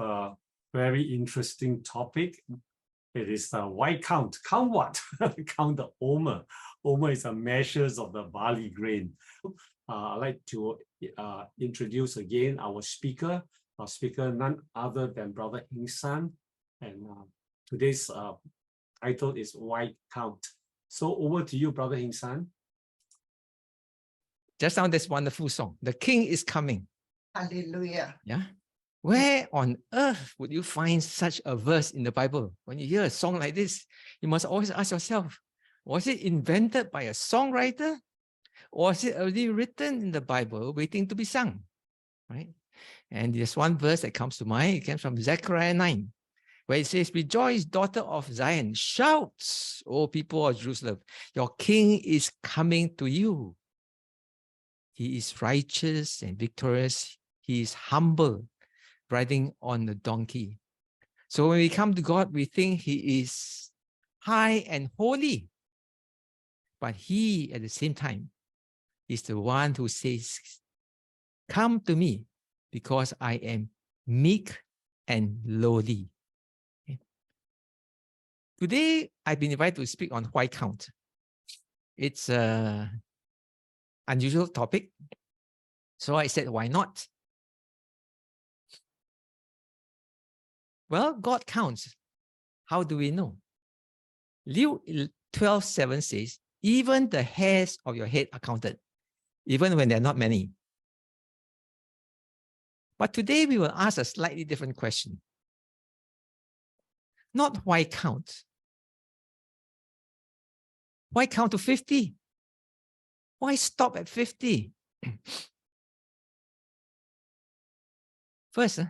a very interesting topic. It is why count? Count what? Count the Omer. Omer is a measures of the barley grain. I'd like to introduce again our speaker. Our speaker, none other than Brother Hing San. And today's title is Why Count? So over to you, Brother Hing San. Just now, this wonderful song, The King is Coming. Hallelujah. Yeah. Where on earth would you find such a verse in the Bible? When you hear a song like this, you must always ask yourself, was it invented by a songwriter? Or was it already written in the Bible waiting to be sung? Right? And there's one verse that comes to mind. It comes from Zechariah 9, where it says, "Rejoice, daughter of Zion. Shout, O people of Jerusalem. Your king is coming to you. He is righteous and victorious. He is humble, riding on the donkey." So when we come to God, we think he is high and holy. But he, at the same time, is the one who says, "Come to me, because I am meek and lowly." Okay. Today, I've been invited to speak on why count. It's an unusual topic. So I said, why not? Well, God counts. How do we know? Luke 12:7 says, "Even the hairs of your head are counted, even when there are not many." But today we will ask a slightly different question. Not why count. Why count to 50? Why stop at 50? First,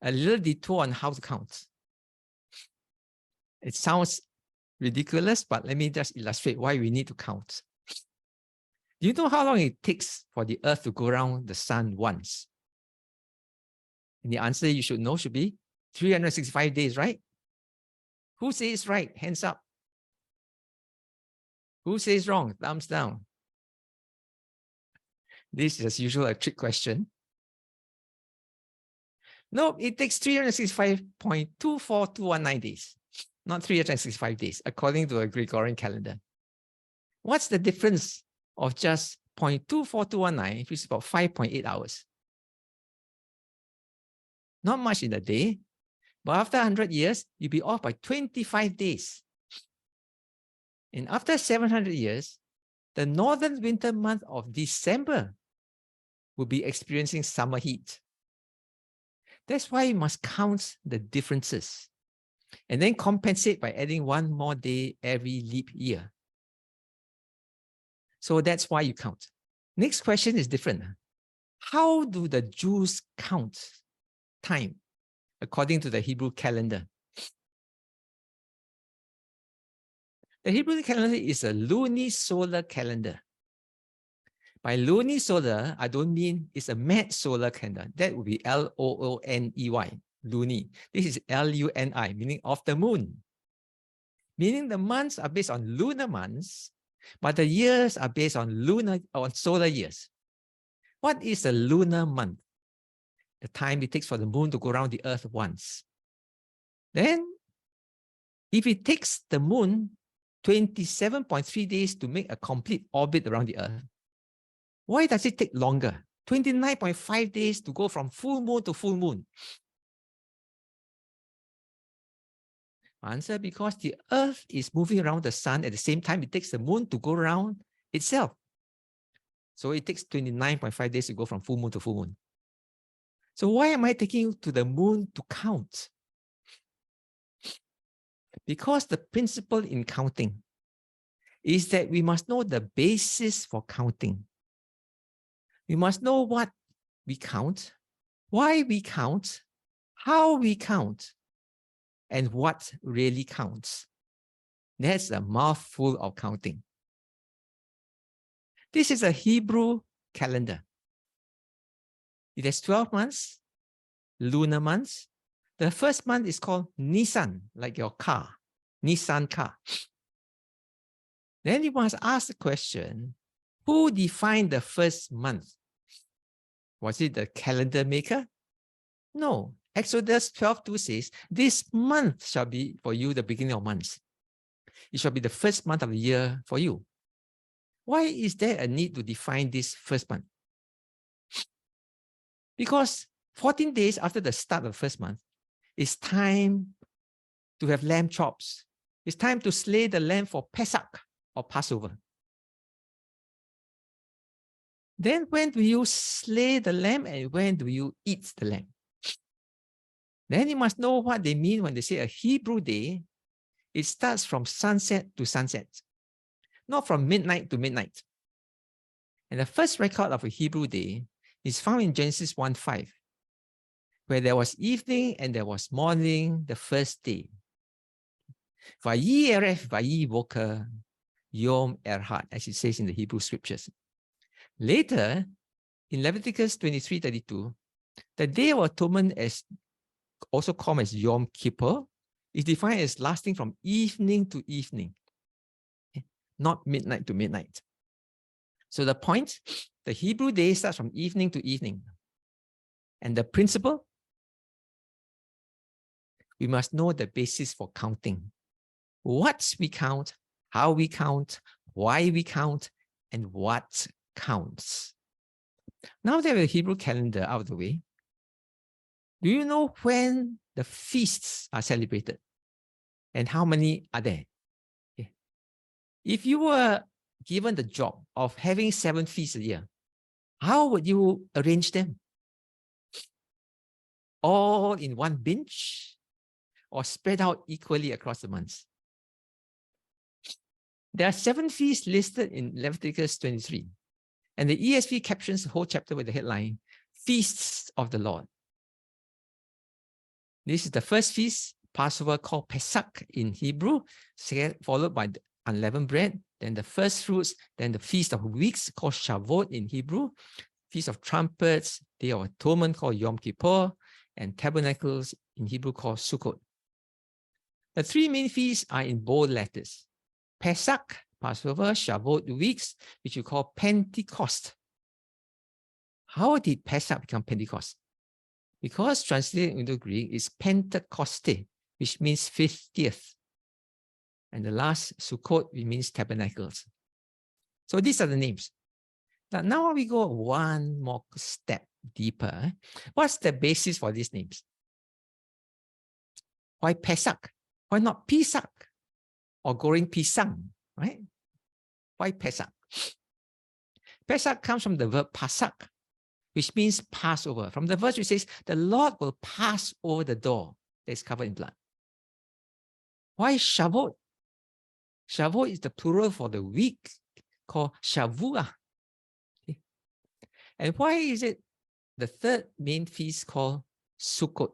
a little detour on how to count. It sounds ridiculous, but let me just illustrate why we need to count. Do you know how long it takes for the earth to go around the sun once? And the answer you should know should be 365 days, right? Who says right? Hands up. Who says wrong? Thumbs down. This is as usual a trick question. No, it takes 365.24219 days, not 365 days, according to a Gregorian calendar. What's the difference of just 0.24219, which is about 5.8 hours? Not much in a day, but after 100 years, you'll be off by 25 days. And after 700 years, the northern winter month of December will be experiencing summer heat. That's why you must count the differences and then compensate by adding one more day every leap year. So that's why you count. Next question is different. How do the Jews count time according to the Hebrew calendar? The Hebrew calendar is a lunisolar calendar. By lunisolar, I don't mean it's a mad solar calendar. That would be Looney, luni. This is Luni, meaning of the moon. Meaning the months are based on lunar months, but the years are based on solar years. What is a lunar month? The time it takes for the moon to go around the earth once. Then, if it takes the moon 27.3 days to make a complete orbit around the earth, why does it take longer? 29.5 days to go from full moon to full moon. Answer, because the earth is moving around the sun at the same time it takes the moon to go around itself. So it takes 29.5 days to go from full moon to full moon. So why am I taking you to the moon to count? Because the principle in counting is that we must know the basis for counting. We must know what we count, why we count, how we count, and what really counts. That's a mouthful of counting. This is a Hebrew calendar. It has 12 months, lunar months. The first month is called Nisan, like your car, Nissan car. Then you must ask the question, who defined the first month? Was it the calendar maker? No, Exodus 12:2 says, this month shall be for you the beginning of months. It shall be the first month of the year for you. Why is there a need to define this first month? Because 14 days after the start of the first month, it's time to have lamb chops. It's time to slay the lamb for Pesach or Passover. Then when do you slay the lamb and when do you eat the lamb? Then you must know what they mean when they say a Hebrew day. It starts from sunset to sunset, not from midnight to midnight. And the first record of a Hebrew day is found in Genesis 1:5, where there was evening and there was morning the first day. Vayi eref, vayi boker, yom erhat, as it says in the Hebrew scriptures. Later, in Leviticus 23:32, the Day of Atonement, as also called as Yom Kippur, is defined as lasting from evening to evening, not midnight to midnight. So the point, the Hebrew day starts from evening to evening. And the principle, we must know the basis for counting. What we count, how we count, why we count, and what counts. Now that we have the Hebrew calendar out of the way, do you know when the feasts are celebrated? And how many are there? Okay. If you were given the job of having 7 feasts a year, how would you arrange them? All in one binge or spread out equally across the months? There are 7 feasts listed in Leviticus 23, and the ESV captions the whole chapter with the headline, Feasts of the Lord. This is the first feast, Passover, called Pesach in Hebrew, followed by the unleavened bread, then the first fruits, then the Feast of Weeks, called Shavuot in Hebrew, Feast of Trumpets, Day of Atonement, called Yom Kippur, and Tabernacles in Hebrew, called Sukkot. The 3 main feasts are in bold letters. Pesach, Passover, Shavuot, Weeks, which we call Pentecost. How did Pesach become Pentecost? Because translated into Greek is Pentecoste, which means 50th. And the last, Sukkot, which means tabernacles. So these are the names. Now we go one more step deeper. What's the basis for these names? Why Pesach? Why not Pisak or Goreng Pisang, right? Why Pesach? Pesach comes from the verb pasak, which means Passover. From the verse which says, the Lord will pass over the door that is covered in blood. Why Shavuot? Shavuot is the plural for the week called Shavua. Okay. And why is it the third main feast called Sukkot?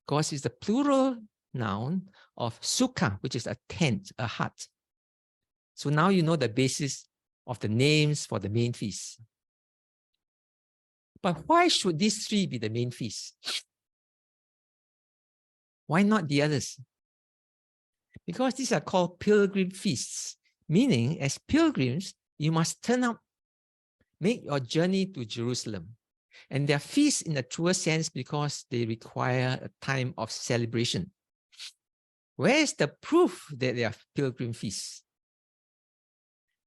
Because it's the plural noun of sukkah, which is a tent, a hut. So now you know the basis of the names for the main feasts. But why should these 3 be the main feasts? Why not the others? Because these are called pilgrim feasts, meaning as pilgrims, you must turn up, make your journey to Jerusalem. And they are feasts in the truest sense because they require a time of celebration. Where is the proof that they are pilgrim feasts?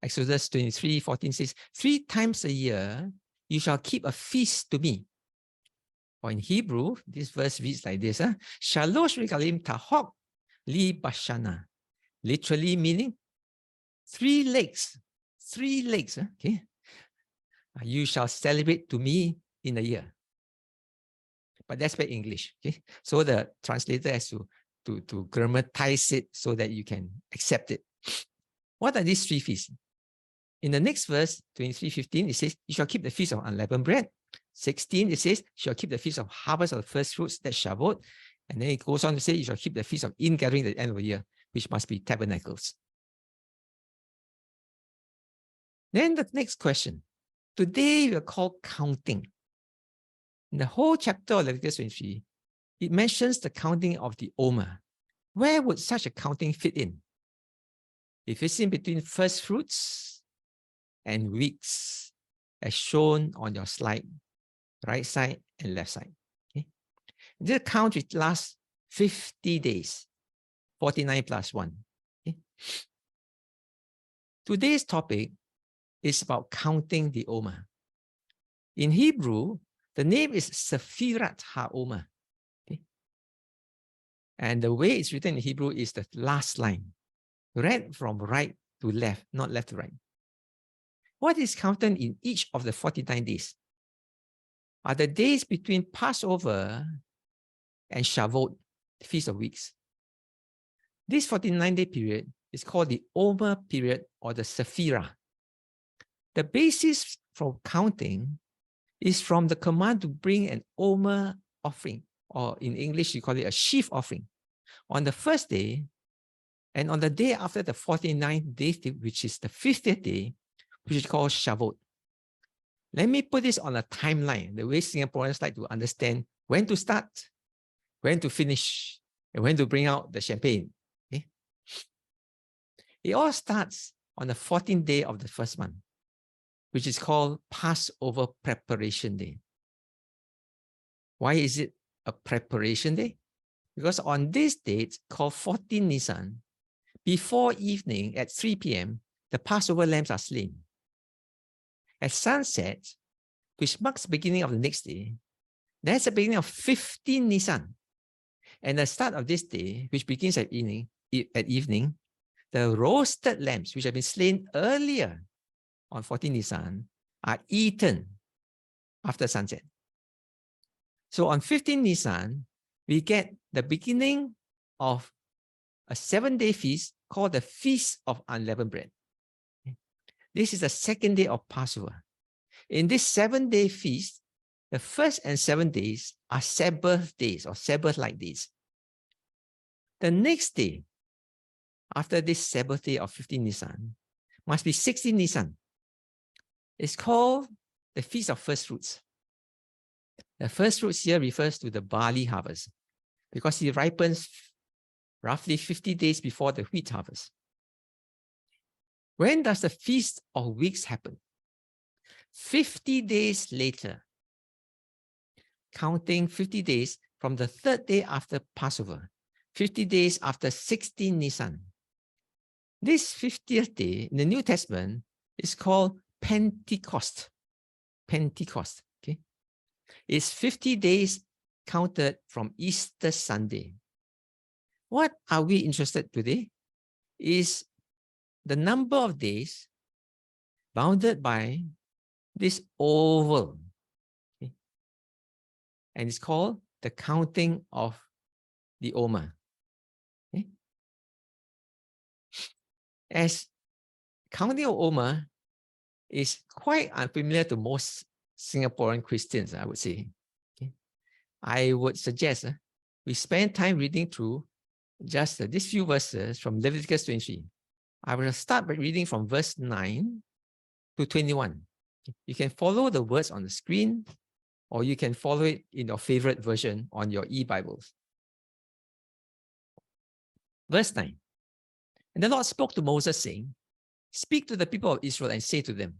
Exodus 23:14 says, 3 times a year, you shall keep a feast to me. Or in Hebrew, this verse reads like this, Shalosh regalim tahok li bashana. Literally meaning 3 legs. 3 legs, okay? You shall celebrate to me in a year. But that's bad English, okay? So the translator has to grammatize it so that you can accept it. What are these 3 feasts? In the next verse, 23:15, it says, you shall keep the feast of unleavened bread. 16, it says, you shall keep the feast of harvest of the first fruits, that's Shavuot. And then it goes on to say, you shall keep the feast of ingathering at the end of the year, which must be tabernacles. Then the next question. Today we are called counting. In the whole chapter of Leviticus 23, it mentions the counting of the Omer. Where would such a counting fit in? It fits in between first fruits and weeks, as shown on your slide, right side and left side. Okay? This count which lasts 50 days, 49 plus 1. Okay? Today's topic is about counting the Omer. In Hebrew, the name is Sephirat HaOmer. Okay? And the way it's written in Hebrew is the last line. Read from right to left, not left to right. What is counted in each of the 49 days are the days between Passover and Shavuot, the Feast of Weeks. This 49-day period is called the Omer period or the Sephirah. The basis for counting is from the command to bring an Omer offering, or in English, you call it a sheaf offering, on the first day, and on the day after the 49th day, which is the 50th day, which is called Shavuot. Let me put this on a timeline, the way Singaporeans like to understand when to start, when to finish, and when to bring out the champagne. Okay? It all starts on the 14th day of the first month, which is called Passover Preparation Day. Why is it a preparation day? Because on this date, called 14 Nisan, before evening at 3 p.m., the Passover lambs are slain. At sunset, which marks the beginning of the next day, that's the beginning of 15 Nisan. And the start of this day, which begins at evening, the roasted lambs, which have been slain earlier on 14 Nisan, are eaten after sunset. So on 15 Nisan, we get the beginning of a 7-day feast called the Feast of Unleavened Bread. This is the second day of Passover. In this 7-day feast, the first and 7 days are Sabbath days or Sabbath-like days. The next day, after this Sabbath day of 15 Nisan, must be 16 Nisan. It's called the Feast of First Fruits. The first fruits here refers to the barley harvest because it ripens roughly 50 days before the wheat harvest. When does the Feast of Weeks happen? 50 days later, counting 50 days from the third day after Passover, 50 days after 16 Nisan. This 50th day in the New Testament is called Pentecost. Pentecost, okay? It's 50 days counted from Easter Sunday. What are we interested today is the number of days bounded by this oval. Okay? And it's called the counting of the Omer. Okay? As counting of Omer is quite unfamiliar to most Singaporean Christians, I would say. Okay? I would suggest we spend time reading through just these few verses from Leviticus 23. I will start by reading from verse 9 to 21. You can follow the words on the screen, or you can follow it in your favorite version on your e-Bibles. Verse 9. And the Lord spoke to Moses, saying, "Speak to the people of Israel and say to them,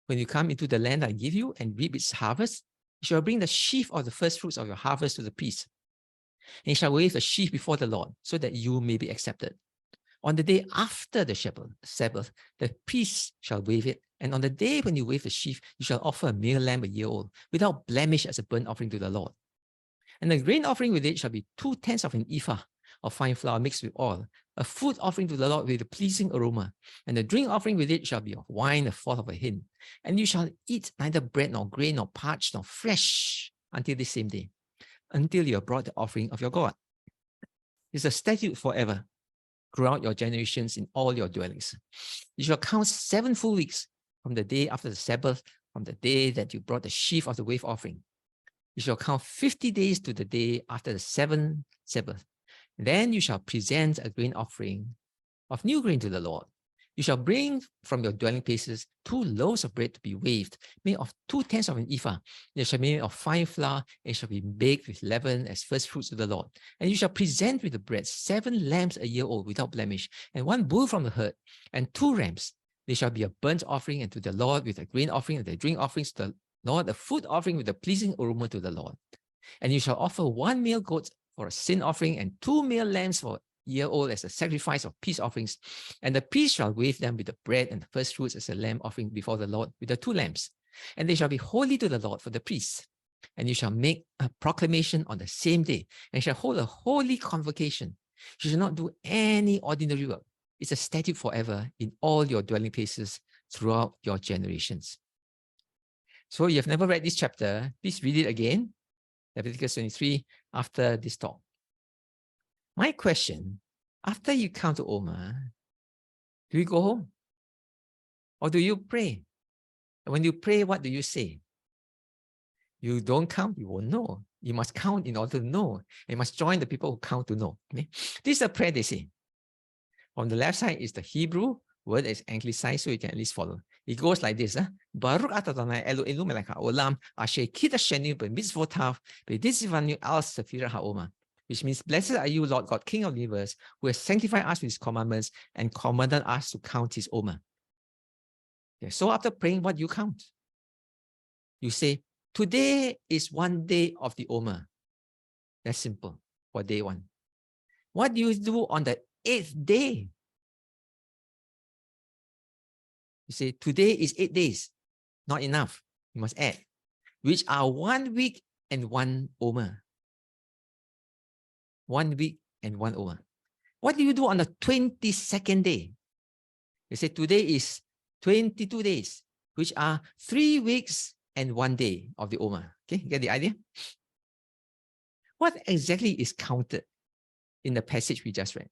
when you come into the land I give you and reap its harvest, you shall bring the sheaf of the first fruits of your harvest to the priest. And you shall wave the sheaf before the Lord, so that you may be accepted. On the day after the Sabbath, the priest shall wave it. And on the day when you wave the sheaf, you shall offer a male lamb a year old, without blemish as a burnt offering to the Lord. And the grain offering with it shall be 2/10 of an ephah of fine flour mixed with oil, a food offering to the Lord with a pleasing aroma. And the drink offering with it shall be of wine 1/4 of a hin. And you shall eat neither bread nor grain nor parched nor fresh until this same day, until you have brought the offering of your God. It's a statute forever throughout your generations in all your dwellings. You shall count 7 full weeks from the day after the Sabbath, from the day that you brought the sheaf of the wave offering. You shall count 50 days to the day after the 7th Sabbath. Then you shall present a grain offering of new grain to the Lord. You shall bring from your dwelling places 2 loaves of bread to be waved, made of 2/10 of an ephah. They shall be made of fine flour, and shall be baked with leaven as first fruits to the Lord. And you shall present with the bread 7 lambs a year old without blemish, and 1 bull from the herd, and 2 rams. They shall be a burnt offering unto the Lord, with a grain offering and the drink offerings to the Lord, a food offering with a pleasing aroma to the Lord. And you shall offer 1 male goat for a sin offering and 2 male lambs for a year old as a sacrifice of peace offerings. And the priest shall wave them with the bread and the first fruits as a lamb offering before the Lord with the 2 lambs. And they shall be holy to the Lord for the priests. And you shall make a proclamation on the same day, and shall hold a holy convocation. You shall not do any ordinary work. It's a statute forever in all your dwelling places throughout your generations. So you have never read this chapter, please read it again, Leviticus 23, after this talk. My question, after you come to Omer, do you go home? Or do you pray? And when you pray, what do you say? You don't count, you won't know. You must count in order to know. You must join the people who count to know. Okay? This is a prayer they say. On the left side is the Hebrew word that is anglicized, so you can at least follow. It goes like this. Baruch atah Adonai Eloheinu melech haolam asher kiddushenu b'mitzvotav v'ditzivanu al sefirah haomer. Which means, blessed are you, Lord God, King of the universe, who has sanctified us with his commandments and commanded us to count his Omer. Okay, so after praying, what you count? You say, today is 1 day of the Omer. That's simple for day 1. What do you do on the 8th day? You say, today is 8 days. Not enough. You must add, which are 1 week and 1 Omer. 1 week and 1 Omer. What do you do on the 22nd day? You say, today is 22 days, which are 3 weeks and 1 day of the Omer. Okay, get the idea? What exactly is counted in the passage we just read?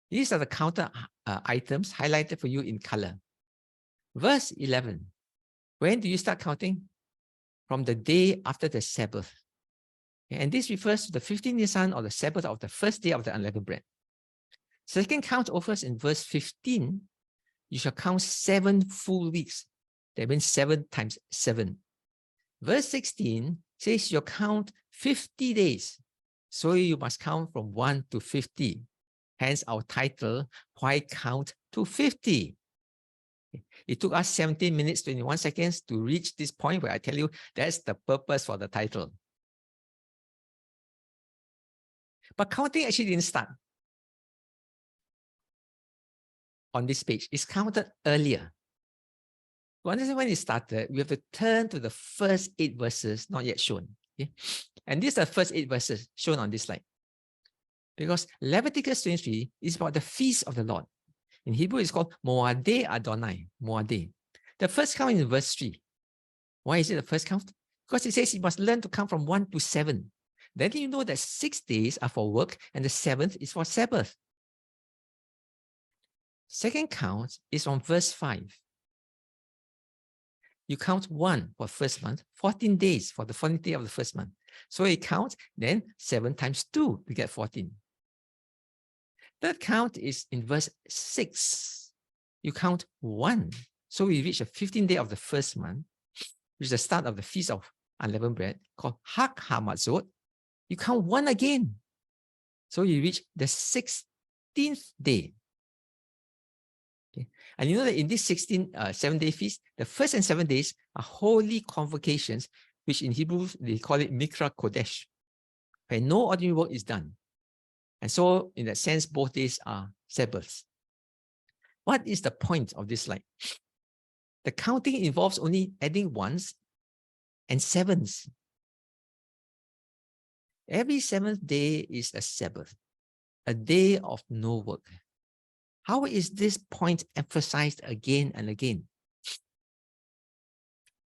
These are the counter items highlighted for you in color. Verse 11. When do you start counting? From the day after the Sabbath. And this refers to the 15th Nisan or the Sabbath of the first day of the unleavened bread. Second count offers in verse 15. You shall count 7 full weeks. That means 7 times 7. Verse 16 says you count 50 days. So you must count from 1 to 50. Hence our title, Why Count to 50? It took us 17 minutes, 21 seconds to reach this point where I tell you that's the purpose for the title. But counting actually didn't start on this page. It's counted earlier. To understand when it started, we have to turn to the first 8 verses not yet shown. Okay? And these are the first 8 verses shown on this slide. Because Leviticus 23 is about the feast of the Lord. In Hebrew, it's called Moadei Adonai. Moadei. The first count is in verse 3. Why is it the first count? Because it says you must learn to count from 1 to 7. Then you know that 6 days are for work and the 7th is for Sabbath. Second count is from verse 5. You count 1 for first month, 14 days for the 14th day of the first month. So you count, then 7 times 2 to get 14. Third count is in verse 6. You count 1. So we reach the 15th day of the first month, which is the start of the Feast of Unleavened Bread, called Hag HaMatzot. You count 1 again. So you reach the 16th day. Okay. And you know that in this 7-day feast, the first and 7 days are holy convocations, which in Hebrew, they call it Mikra Kodesh, where no ordinary work is done. And so, in that sense, both days are Sabbaths. What is the point of this slide? The counting involves only adding 1s and 7s. Every 7th day is a Sabbath, a day of no work. How is this point emphasized again and again?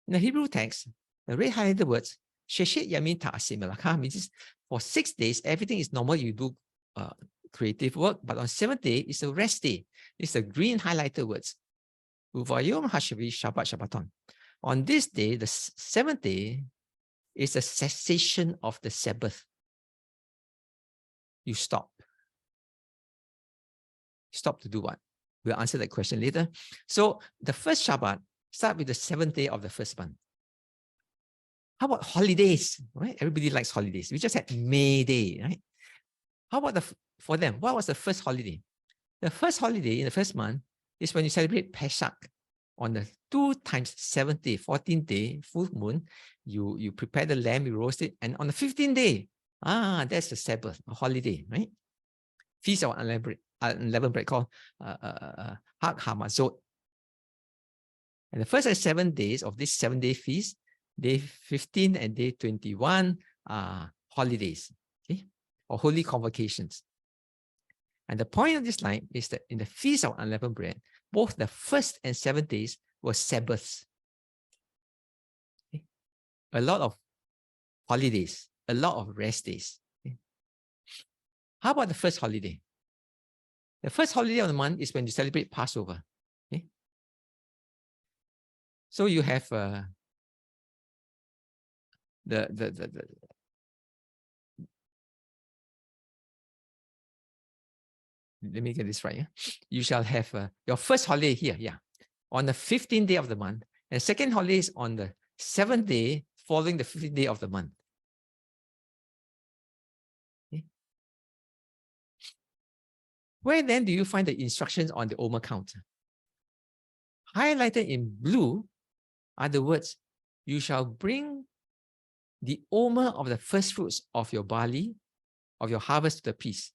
In the Hebrew text, the red highlighted words, Sheshet Yamin Ta'asim Melakah, means for 6 days, everything is normal, you do creative work, but on 7th day, it's a rest day. It's the green highlighted words. Uvayom Hashavi Shabbat Shabbaton. On this day, the 7th day, is the cessation of the Sabbath. You stop. Stop to do what? We'll answer that question later. So the first Shabbat start with the 7th day of the first month. How about holidays? Right? Everybody likes holidays. We just had May Day, right? How about for them? What was the first holiday? The first holiday in the first month is when you celebrate Pesach on the 2 times 7th day, 14th day, full moon, you prepare the lamb, you roast it, and on the 15th day, that's the Sabbath, a holiday, right? Feast of unleavened bread called Hag Hamazot. And the first and 7 days of this 7-day feast, day 15 and day 21 are holidays, okay, or holy convocations. And the point of this line is that in the Feast of Unleavened Bread, both the first and 7th days were Sabbaths. Okay? A lot of holidays, a lot of rest days. Okay? How about the first holiday? The first holiday of the month is when you celebrate Passover. Okay? So you have let me get this right. Yeah? You shall have your first holiday here, on the 15th day of the month. And the second holiday is on the 7th day following the 15th day of the month. Okay. Where then do you find the instructions on the Omer count? Highlighted in blue are the words, you shall bring the Omer of the first fruits of your barley, of your harvest to the priest.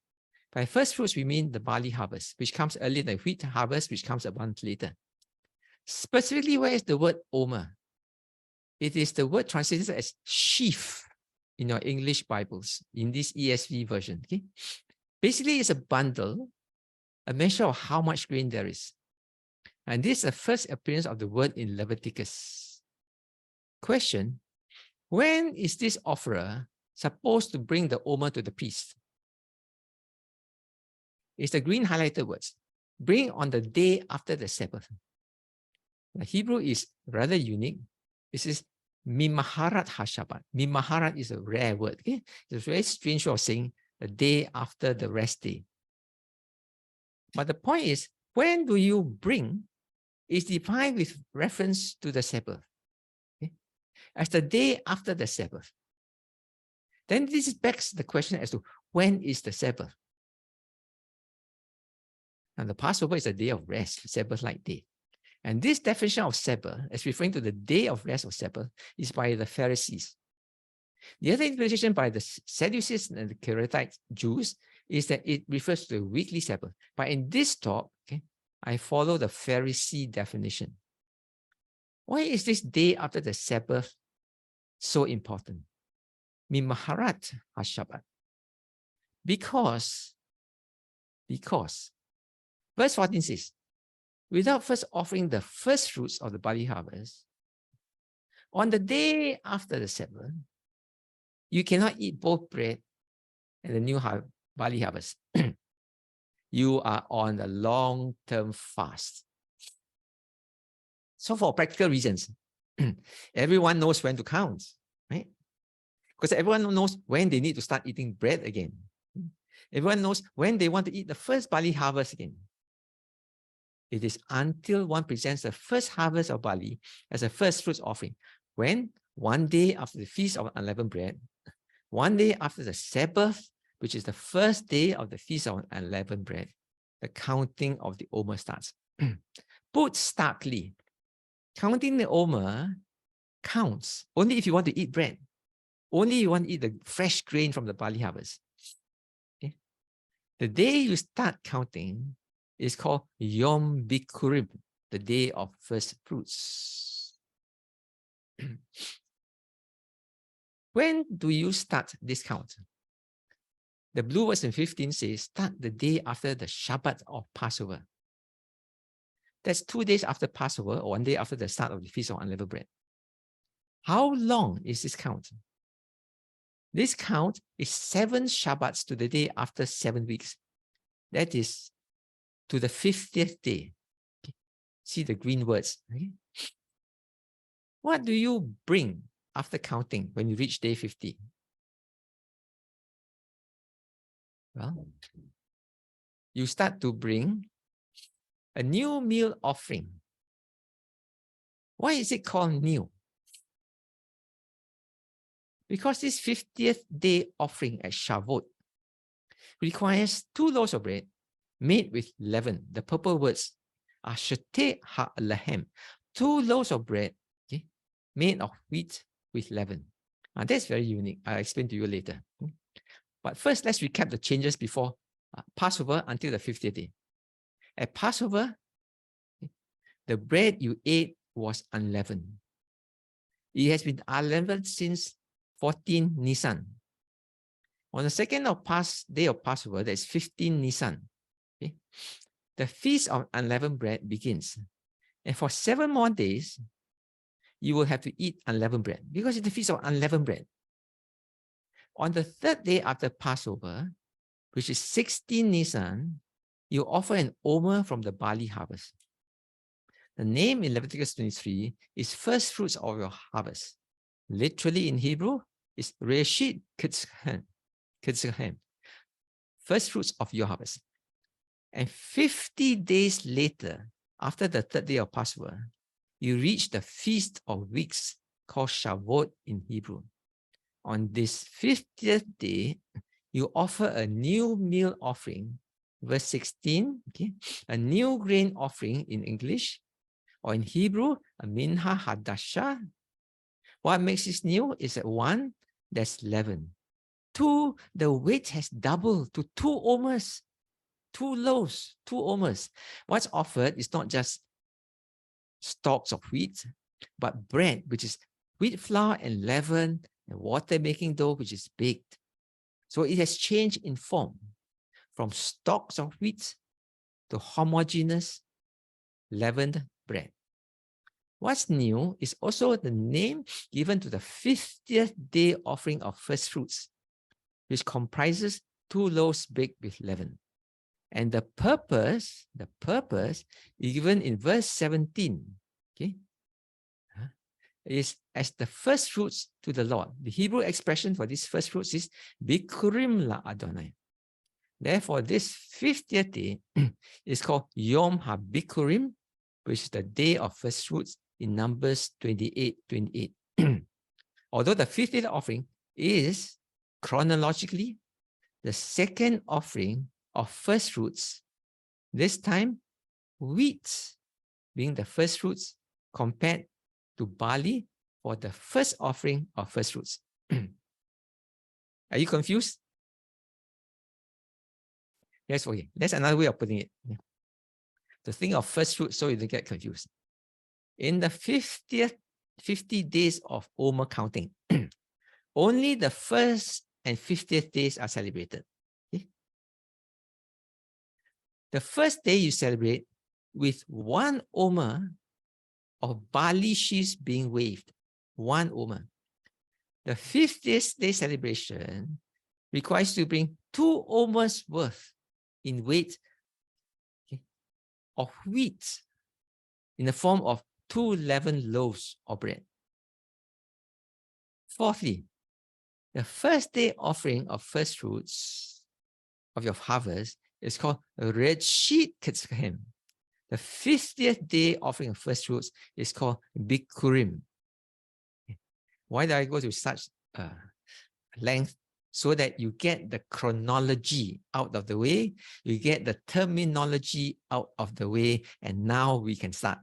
By first fruits, we mean the barley harvest, which comes earlier than the wheat harvest, which comes a month later. Specifically, where is the word Omer? It is the word translated as sheaf in your English Bibles, in this ESV version. Okay? Basically, it's a bundle, a measure of how much grain there is. And this is the first appearance of the word in Leviticus. Question, when is this offerer supposed to bring the Omer to the priest? It's the green highlighted words. Bring on the day after the Sabbath. The Hebrew is rather unique. This is Mimaharat HaShabbat. Mimaharat is a rare word. Okay? It's a very strange way of saying the day after the rest day. But the point is, when do you bring is defined with reference to the Sabbath. Okay? As the day after the Sabbath. Then this begs the question as to when is the Sabbath? And the Passover is a day of rest, Sabbath-like day. And this definition of Sabbath, as referring to the day of rest of Sabbath, is by the Pharisees. The other interpretation by the Sadducees and the Karaite Jews is that it refers to the weekly Sabbath. But in this talk, okay, I follow the Pharisee definition. Why is this day after the Sabbath so important? Mimaharat HaShabbat. Because verse 14 says, without first offering the first fruits of the barley harvest, on the day after the Sabbath, you cannot eat both bread and the new barley harvest. You are on a long-term fast. So for practical reasons, everyone knows when to count, right? Because everyone knows when they need to start eating bread again. Everyone knows when they want to eat the first barley harvest again. It is until one presents the first harvest of barley as a first fruits offering, when one day after the Feast of Unleavened Bread, one day after the Sabbath, which is the first day of the Feast of Unleavened Bread, the counting of the Omer starts. Put starkly, counting the Omer counts only if you want to eat bread. Only you want to eat the fresh grain from the barley harvest. Okay? The day you start counting is called Yom Bikurim, the day of first fruits. When do you start this count? The blue verse in 15 says, start the day after the Shabbat of Passover. That's 2 days after Passover, or 1 day after the start of the Feast of Unleavened Bread. How long is this count? This count is 7 Shabbats to the day after 7 weeks. That is to the 50th day. Okay. See the green words. Okay? What do you bring after counting when you reach day 50? Well, you start to bring a new meal offering. Why is it called new? Because this 50th day offering at Shavuot requires 2 loaves of bread made with leaven. The purple words are sheteh ha-lahem, 2 loaves of bread, okay, made of wheat with leaven. That's very unique. I'll explain to you later. But first, let's recap the changes before Passover until the 50th day. At Passover, the bread you ate was unleavened. It has been unleavened since 14 Nisan. On the second day of Passover, that is 15 Nisan. Okay? The feast of unleavened bread begins. And for 7 more days, you will have to eat unleavened bread because it's the feast of unleavened bread. On the 3rd day after Passover, which is 16 Nisan, you offer an Omer from the barley harvest. The name in Leviticus 23 is first fruits of your harvest. Literally in Hebrew, is Reshit Kitzchahem, first fruits of your harvest. And 50 days later, after the 3rd day of Passover, you reach the Feast of Weeks called Shavuot in Hebrew. On this 50th day, you offer a new meal offering, verse 16, okay, a new grain offering in English, or in Hebrew, a minha hadasha. What makes this new is that 1, there's leaven. 2, the weight has doubled to 2 omers, 2 loaves, 2 omers. What's offered is not just stalks of wheat, but bread, which is wheat flour and leaven and water making dough, which is baked. So it has changed in form from stalks of wheat to homogeneous leavened bread. What's new is also the name given to the 50th day offering of first fruits, which comprises 2 loaves baked with leaven. And the purpose is given in verse 17, okay, is as the first fruits to the Lord. The Hebrew expression for these first fruits is Bikurim la Adonai. Therefore, this 50th day is called Yom HaBikurim, which is the day of first fruits in Numbers 28:28. Although the 50th offering is chronologically the second offering of first fruits, this time wheat being the first fruits compared to barley for the first offering of first fruits. Are you confused? Yes, okay. That's another way of putting it. To think of first fruits so you don't get confused. In the 50 days of Omer counting, only the first and 50th days are celebrated. Okay? The first day you celebrate with 1 Omer of barley sheaves being waved. 1 Omer. The 50th day celebration requires you to bring 2 Omers worth in weight, okay, of wheat in the form of 2 leavened loaves of bread. Fourthly, the first day offering of first fruits of your harvest is called Reshit Kitzchahem. The 50th day offering of first fruits is called Bikurim. Why do I go to such length? So that you get the chronology out of the way, you get the terminology out of the way, and now we can start.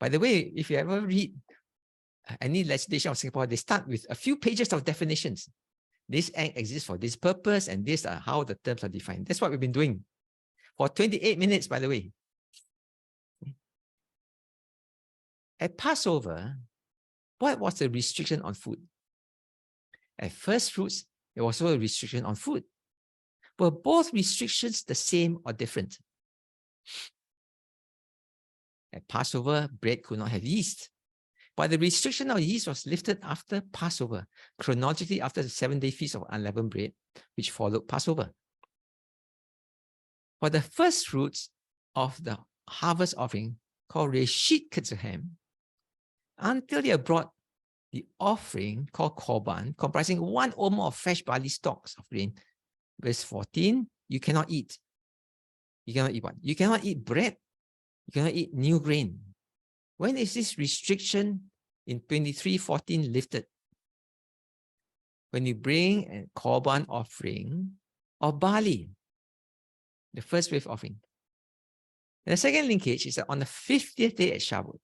By the way, if you ever read any legislation of Singapore, they start with a few pages of definitions. This act exists for this purpose, and these are how the terms are defined. That's what we've been doing for 28 minutes, by the way. At Passover, what was the restriction on food? At first fruits, there was also a restriction on food. Were both restrictions the same or different? At Passover, bread could not have yeast. But the restriction of yeast was lifted after Passover, chronologically after the 7-day feast of unleavened bread, which followed Passover. For the first fruits of the harvest offering, called Reshit Kitzchahem, until they are brought the offering called Korban, comprising 1 omer of fresh barley stalks of grain. Verse 14, you cannot eat. You cannot eat what? You cannot eat bread. You cannot eat new grain. When is this restriction in 23:14 lifted? When you bring a Korban offering of barley, the first wave offering. And the second linkage is that on the 50th day at Shavuot,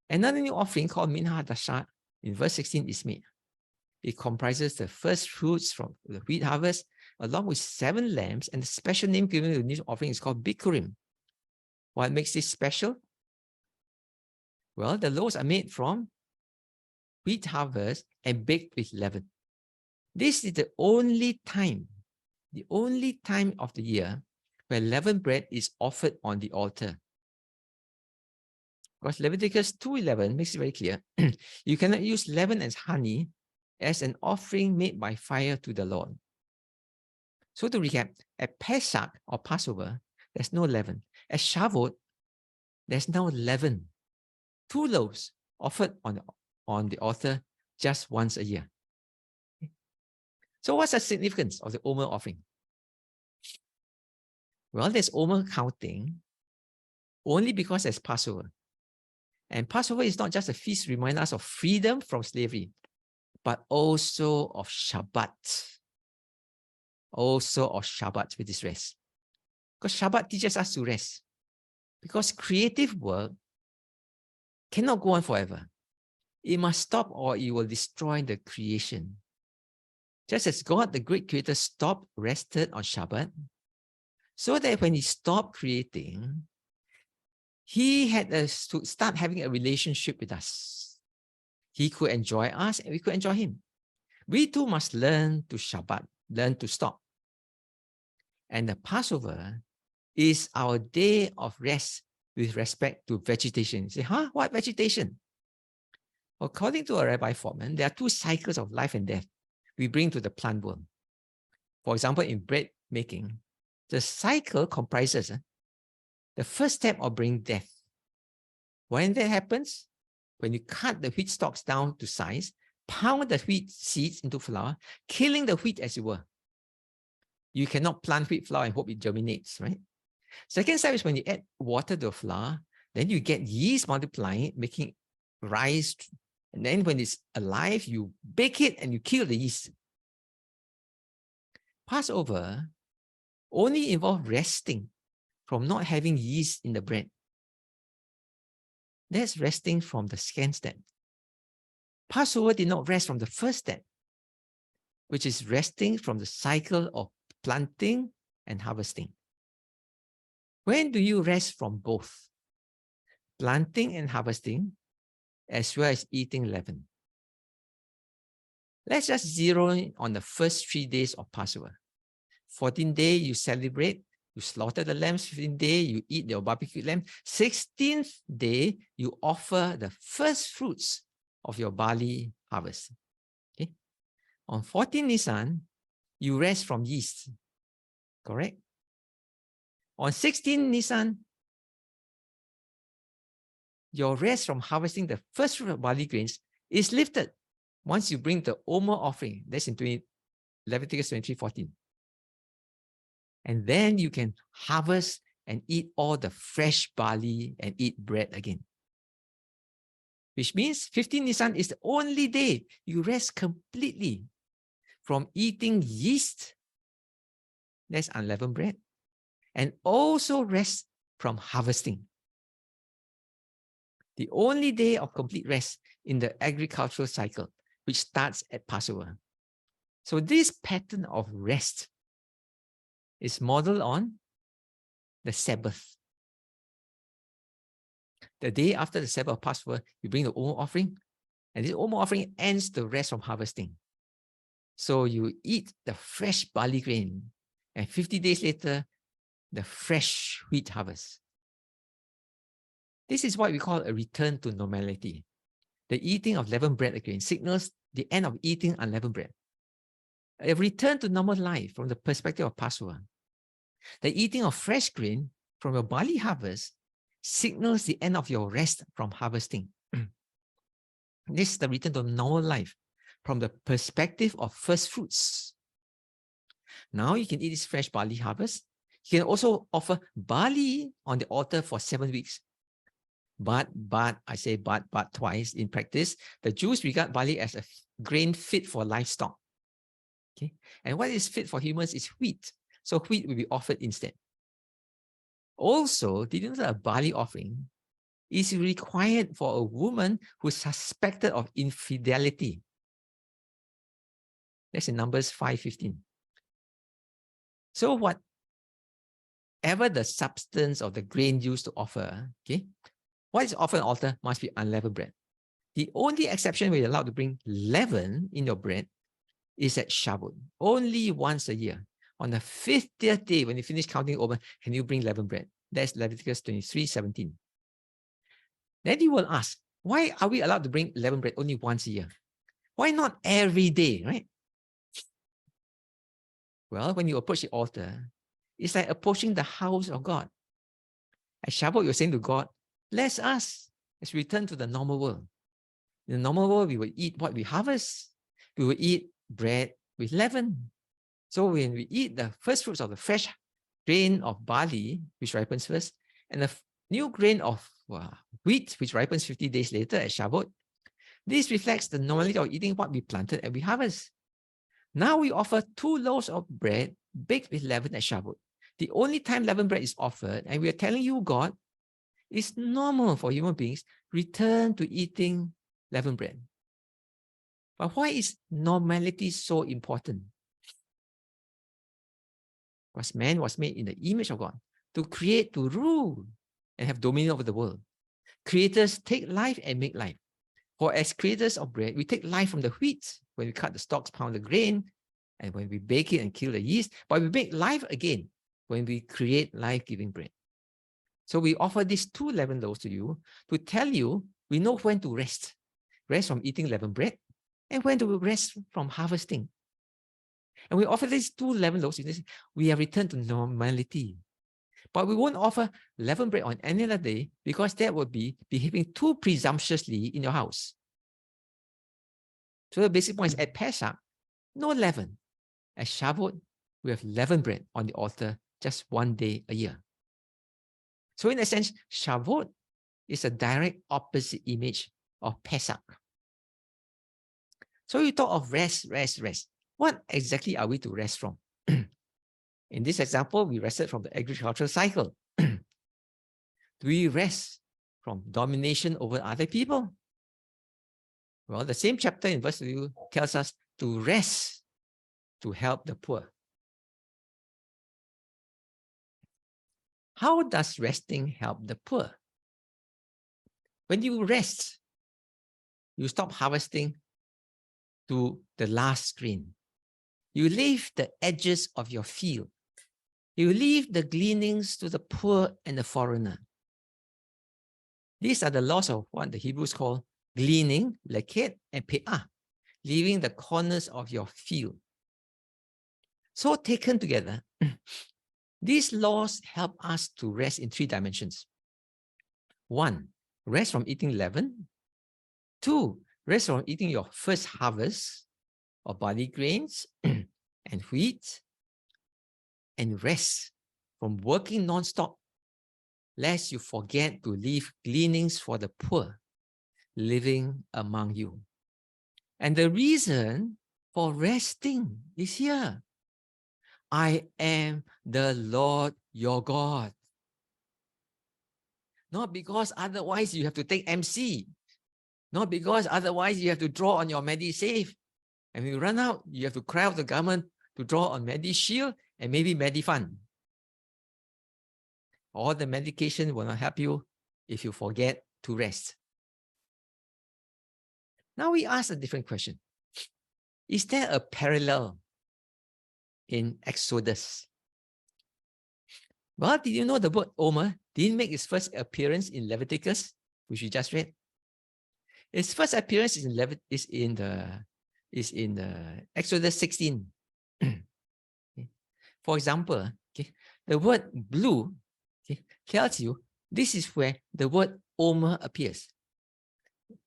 another new offering called Minha Dasha in verse 16 is made. It comprises the first fruits from the wheat harvest, along with 7 lambs, and the special name given to the new offering is called Bikurim. What makes this special? Well, the loaves are made from wheat harvest and baked with leaven. This is the only time of the year where leavened bread is offered on the altar. Because Leviticus 2:11 makes it very clear, you cannot use leaven as honey as an offering made by fire to the Lord. So to recap, at Pesach or Passover, there's no leaven. At Shavuot, there's no leaven. 2 loaves offered on the altar just once a year. So what's the significance of the Omer offering? Well, there's Omer counting only because there's Passover. And Passover is not just a feast reminding us of freedom from slavery, but also of Shabbat. Also of Shabbat, with this rest. Because Shabbat teaches us to rest. Because creative work cannot go on forever. It must stop or it will destroy the creation. Just as God, the great creator, stopped, rested on Shabbat, so that when he stopped creating, he had to start having a relationship with us. He could enjoy us and we could enjoy him. We too must learn to Shabbat, learn to stop. And the Passover is our day of rest with respect to vegetation. You say, huh? What vegetation? According to a Rabbi Fortman, there are 2 cycles of life and death we bring to the plant world. For example, in bread making, the cycle comprises the first step of bringing death. When that happens, when you cut the wheat stalks down to size, pound the wheat seeds into flour, killing the wheat as it were. You cannot plant wheat flour and hope it germinates, right? Second step is when you add water to the flour, then you get yeast multiplying it, making rise. And then when it's alive, you bake it and you kill the yeast. Passover only involves resting from not having yeast in the bread. That's resting from the second step. Passover did not rest from the first step, which is resting from the cycle of planting and harvesting. When do you rest from both? Planting and harvesting, as well as eating leaven. Let's just zero in on the first 3 days of Passover. 14th day, you celebrate, you slaughter the lambs. 15th day, you eat your barbecue lamb. 16th day, you offer the first fruits of your barley harvest. Okay? On 14 Nisan, you rest from yeast. Correct? On 16 Nisan, your rest from harvesting the first fruit of barley grains is lifted once you bring the Omer offering. That's in Leviticus 23:14. And then you can harvest and eat all the fresh barley and eat bread again. Which means 15 Nisan is the only day you rest completely from eating yeast, that's unleavened bread, and also rest from harvesting. The only day of complete rest in the agricultural cycle, which starts at Passover. So this pattern of rest is modeled on the Sabbath. The day after the Sabbath of Passover, you bring the Omer offering, and this Omer offering ends the rest from harvesting. So you eat the fresh barley grain, and 50 days later, the fresh wheat harvest. This is what we call a return to normality. The eating of leavened bread again signals the end of eating unleavened bread. A return to normal life from the perspective of Passover. The eating of fresh grain from a barley harvest signals the end of your rest from harvesting. This is the return to normal life from the perspective of first fruits. Now you can eat this fresh barley harvest. You can also offer barley on the altar for 7 weeks. But I say but twice in practice, the Jews regard barley as a grain fit for livestock. Okay, and what is fit for humans is wheat. So wheat will be offered instead. Also, did you know that a barley offering is required for a woman who is suspected of infidelity? That's in Numbers 5:15. So whatever the substance of the grain used to offer, okay, what is offered on the altar must be unleavened bread. The only exception where you're allowed to bring leaven in your bread is at Shavuot, only once a year. On the 50th day, when you finish counting over, can you bring leavened bread? That's Leviticus 23:17. Then you will ask, why are we allowed to bring leavened bread only once a year? Why not every day, right? Well, when you approach the altar, it's like approaching the house of God. At Shavuot, you're saying to God, bless us as we return to the normal world. In the normal world, we will eat what we harvest. We will eat bread with leaven. So when we eat the first fruits of the fresh grain of barley, which ripens first, and the new grain of wheat, which ripens 50 days later at Shavuot, this reflects the normality of eating what we planted and we harvest. Now we offer 2 loaves of bread baked with leaven at Shavuot. The only time leavened bread is offered, and we are telling you, God, it's normal for human beings return to eating leavened bread. But why is normality so important? Because man was made in the image of God to create, to rule, and have dominion over the world. Creators take life and make life. For as creators of bread, we take life from the wheat when we cut the stalks, pound the grain, and when we bake it and kill the yeast. But we make life again when we create life-giving bread. So we offer these 2 leavened loaves to you to tell you we know when to rest. Rest from eating leavened bread and when to rest from harvesting. And we offer these 2 leavened loaves. We have returned to normality. But we won't offer leavened bread on any other day because that would be behaving too presumptuously in your house. So the basic point is at Pesach, no leaven. At Shavuot, we have leavened bread on the altar just 1 day a year. So in a sense, Shavuot is a direct opposite image of Pesach. So you talk of rest. What exactly are we to rest from? In this example, we rested from the agricultural cycle. Do we rest from domination over other people? Well, the same chapter in verse 2 tells us to rest to help the poor. How does resting help the poor? When you rest, you stop harvesting to the last grain. You leave the edges of your field. You leave the gleanings to the poor and the foreigner. These are the laws of what the Hebrews call gleaning, leket, and pe'ah, leaving the corners of your field. So taken together, these laws help us to rest in 3 dimensions. 1, rest from eating leaven. 2, rest from eating your first harvest of barley grains and wheat. And rest from working non-stop, lest you forget to leave gleanings for the poor living among you. And the reason for resting is here. I am the Lord your God. Not because otherwise you have to take MC. Not because otherwise you have to draw on your MediSave. And when you run out, you have to cry out to the government to draw on MediShield and maybe MediFund. All the medication will not help you if you forget to rest. Now we ask a different question. Is there a parallel in Exodus? Well, did you know the word Omer didn't make its first appearance in Leviticus, which we just read? Its first appearance is in Exodus 16. For example, the word blue tells you this is where the word Omer appears.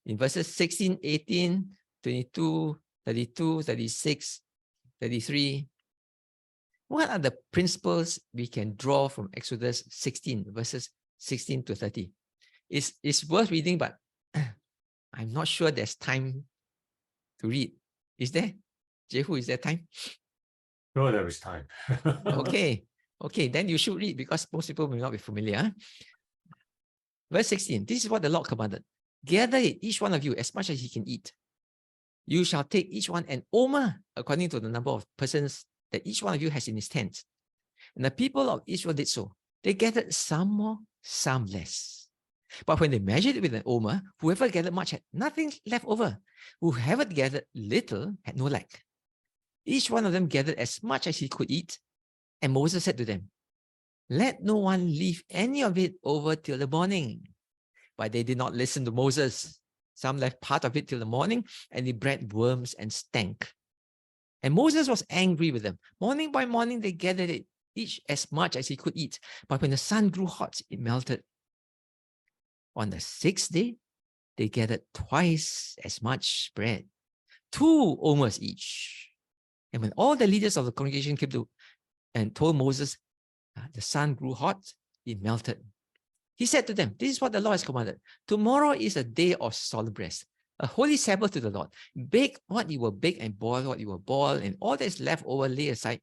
In verses 16, 18, 22, 32, 36, 33. What are the principles we can draw from Exodus 16, verses 16 to 30? It's worth reading, but I'm not sure there's time to read. Is there? Jehu, is there time? No, there is time. Okay. Okay, then you should read because most people may not be familiar. Verse 16, this is what the Lord commanded. Gather it, each one of you, as much as he can eat. You shall take each one an omer, according to the number of persons that each one of you has in his tent. And the people of Israel did so. They gathered some more, some less. But when they measured it with an omer, whoever gathered much had nothing left over. Whoever gathered little had no lack. Each one of them gathered as much as he could eat. And Moses said to them, let no one leave any of it over till the morning. But they did not listen to Moses. Some left part of it till the morning, and they bred worms and stank. And Moses was angry with them. Morning by morning, they gathered it, each as much as he could eat. But when the sun grew hot, it melted. On the sixth day, they gathered twice as much bread, 2 omers each. And when all the leaders of the congregation came to and told Moses, the sun grew hot, it melted. He said to them, this is what the Lord has commanded. Tomorrow is a day of solemn rest, a holy Sabbath to the Lord. Bake what you will bake and boil what you will boil, and all that is left over lay aside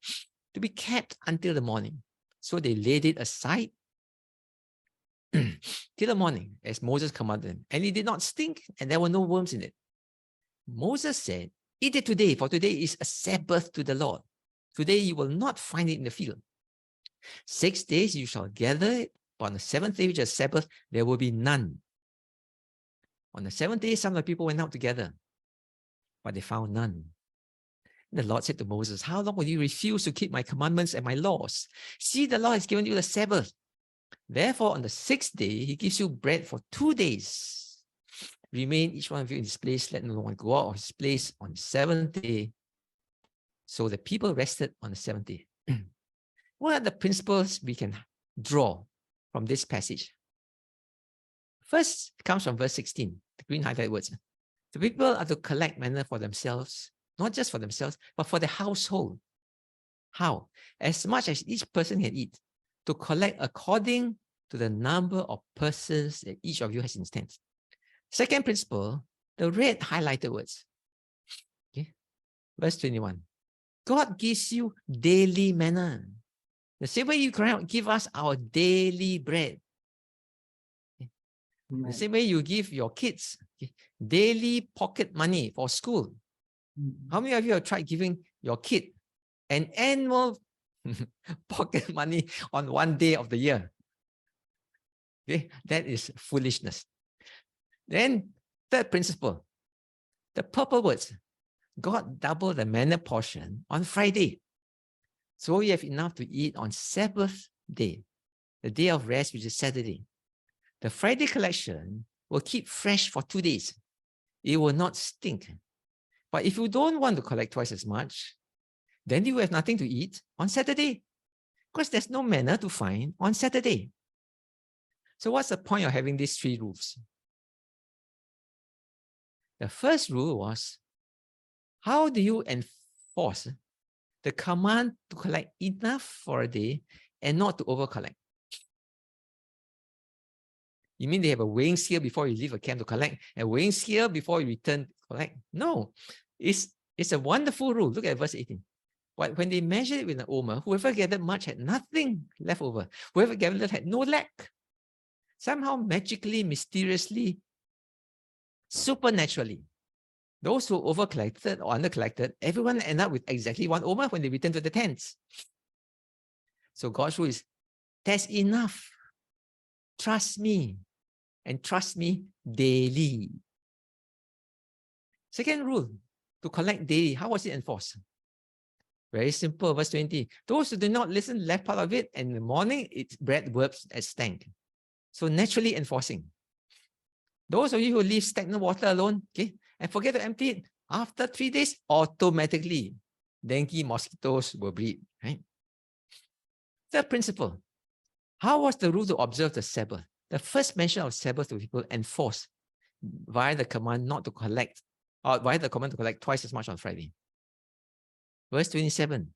to be kept until the morning. So they laid it aside till the morning, as Moses commanded them. And it did not stink, and there were no worms in it. Moses said, eat it today, for today is a Sabbath to the Lord. Today you will not find it in the field. 6 days you shall gather it, but on the 7th day, which is Sabbath, there will be none. On the 7th day, some of the people went out together, but they found none. The Lord said to Moses, how long will you refuse to keep my commandments and my laws? See, the Lord has given you the Sabbath. Therefore, on the 6th day, he gives you bread for 2 days. Remain each one of you in his place. Let no one go out of his place on the 7th day. So the people rested on the 7th day. What are the principles we can draw from this passage? First comes from verse 16, the green highlighted words. The people are to collect manna for themselves, not just for themselves, but for the household. How? As much as each person can eat, to collect according to the number of persons that each of you has in his tent. Second principle, the red highlighted words. Okay. Verse 21. God gives you daily manna. The same way you cannot give us our daily bread. Okay. The same way you give your kids daily pocket money for school. How many of you have tried giving your kid an annual pocket money on one day of the year? Okay, that is foolishness. Then, third principle, the purple words. God doubled the manna portion on Friday. So you have enough to eat on Sabbath day, the day of rest, which is Saturday. The Friday collection will keep fresh for 2 days. It will not stink. But if you don't want to collect twice as much, then you have nothing to eat on Saturday, because there's no manna to find on Saturday. So what's the point of having these 3 rules? The first rule was, how do you enforce the command to collect enough for a day and not to over-collect? You mean they have a weighing scale before you leave a camp to collect, a weighing scale before you return to collect? No, it's a wonderful rule. Look at verse 18. But when they measured it with an omer, whoever gathered much had nothing left over. Whoever gathered little had no lack. Somehow, magically, mysteriously, supernaturally, those who over-collected or under-collected, everyone ended up with exactly 1 omer when they returned to the tents. So God's rule is, that's enough. Trust me, and trust me daily. Second rule, to collect daily. How was it enforced? Very simple, verse 20. Those who did not listen left part of it, and in the morning it bred worms and stank. So naturally enforcing. Those of you who leave stagnant water alone, okay, and forget to empty it, after 3 days, automatically, dengue mosquitoes will breed, right? Third principle. How was the rule to observe the Sabbath? The first mention of Sabbath to people enforced via the command not to collect, or via the command to collect twice as much on Friday. Verse 27.